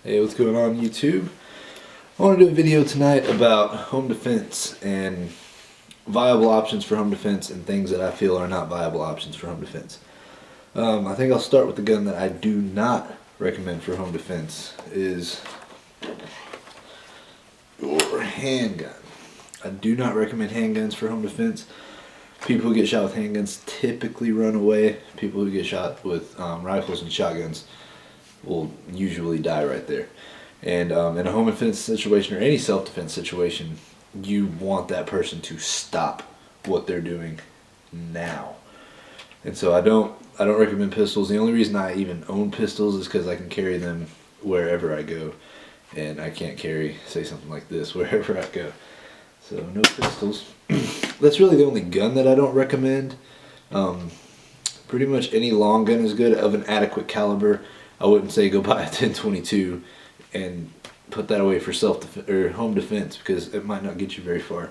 Hey, what's going on YouTube? I want to do a video tonight about home defense and viable options for home defense and things that I feel are not viable options for home defense. I think I'll start with the gun that I do not recommend for home defense is your handgun. I do not recommend handguns for home defense. People who get shot with handguns typically run away. People who get shot with rifles and shotguns will usually die right there. And in a home defense situation or any self-defense situation, you want that person to stop what they're doing now. And so I don't recommend pistols. The only reason I even own pistols is because I can carry them wherever I go, and I can't carry, say, something like this wherever I go. So no pistols. That's really the only gun that I don't recommend. Pretty much any long gun is good of an adequate caliber. I wouldn't say go buy a 10-22 and put that away for self-defense or home defense because it might not get you very far.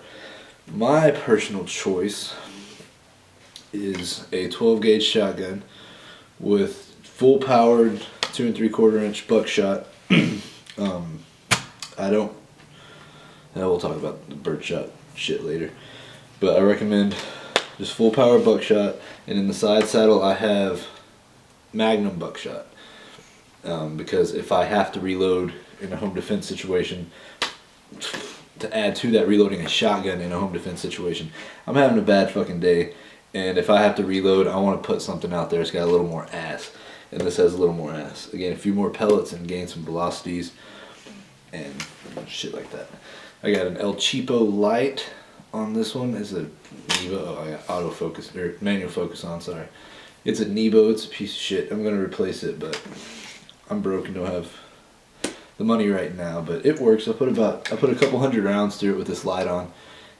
My personal choice is a 12 gauge shotgun with full powered 2 3/4 inch buckshot. We'll talk about the birdshot shit later, but I recommend just full power buckshot, and in the side saddle I have Magnum buckshot. Because if I have to reload in a home defense situation, to add to that reloading a shotgun in a home defense situation, I'm having a bad fucking day, and if I have to reload, I want to put something out there that's got a little more ass, and this has a little more ass. Again, a few more pellets and gain some velocities and shit like that. I got an El Cheapo Light on this one. It's a Nebo. Oh, I got autofocus or manual focus on. Sorry, it's a Nebo. It's a piece of shit. I'm gonna replace it, but I'm broke and don't have the money right now, but it works. I put a couple hundred rounds through it with this light on,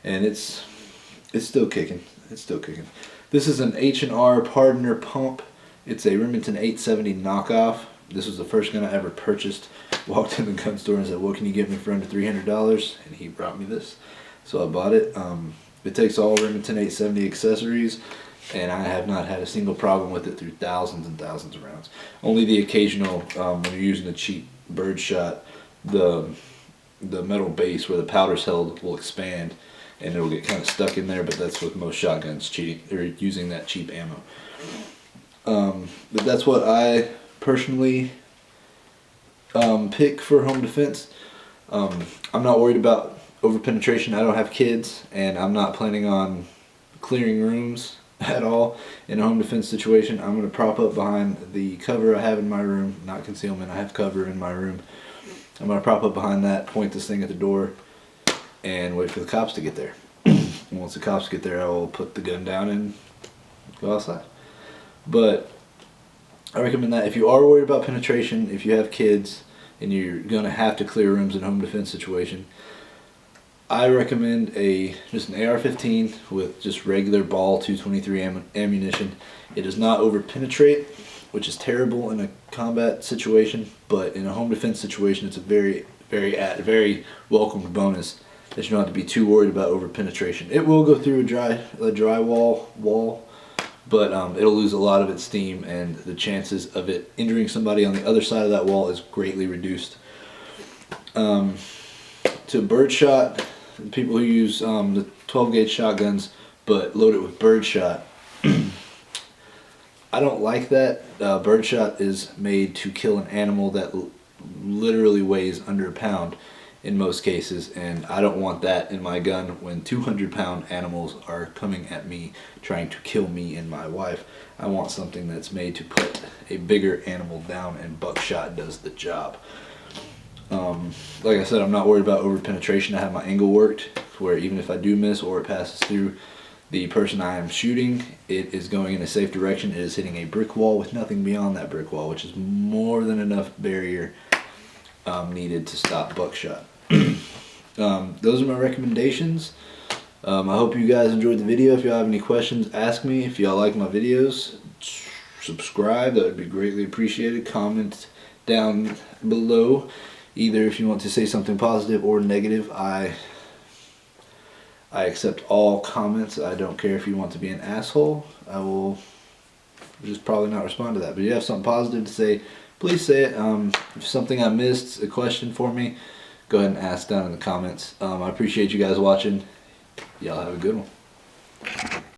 and it's still kicking. It's still kicking. This is an H&R Pardoner pump. It's a Remington 870 knockoff. This was the first gun I ever purchased. Walked in the gun store and said, "What can you get me for under $300?" And he brought me this, so I bought it. It takes all Remington 870 accessories, and I have not had a single problem with it through thousands and thousands of rounds. Only the occasional, when you're using a cheap birdshot, the metal base where the powder's held will expand, and it'll get kind of stuck in there. But that's with most shotguns cheating or using that cheap ammo. But that's what I personally pick for home defense. I'm not worried about overpenetration. I don't have kids, and I'm not planning on clearing rooms at all in a home defense situation. I'm going to prop up behind the cover I have in my room, not concealment. I have cover in my room. I'm going to prop up behind that, point this thing at the door, and wait for the cops to get there. And once the cops get there, I will put the gun down and go outside. But I recommend that if you are worried about penetration, if you have kids and you're going to have to clear rooms in a home defense situation, I recommend just an AR-15 with just regular ball 223 ammunition. It does not over-penetrate, which is terrible in a combat situation, but in a home defense situation, it's a very, very welcomed bonus that you don't have to be too worried about over-penetration. It will go through a drywall wall, but it'll lose a lot of its steam, and the chances of it injuring somebody on the other side of that wall is greatly reduced. To birdshot, people who use the 12 gauge shotguns but load it with birdshot, I don't like that. Birdshot is made to kill an animal that literally weighs under a pound in most cases, and I don't want that in my gun when 200-pound animals are coming at me trying to kill me and my wife. I want something that's made to put a bigger animal down, and buckshot does the job. Like I said, I'm not worried about over-penetration. I have my angle worked where even if I do miss or it passes through the person I am shooting, it is going in a safe direction. It is hitting a brick wall with nothing beyond that brick wall, which is more than enough barrier needed to stop buckshot. Those are my recommendations. I hope you guys enjoyed the video. If y'all have any questions, ask me. If y'all like my videos, subscribe. That would be greatly appreciated. Comment down below, either if you want to say something positive or negative. I accept all comments. I don't care if you want to be an asshole. I will just probably not respond to that. But if you have something positive to say, please say it. If something I missed, a question for me, go ahead and ask down in the comments. I appreciate you guys watching. Y'all have a good one.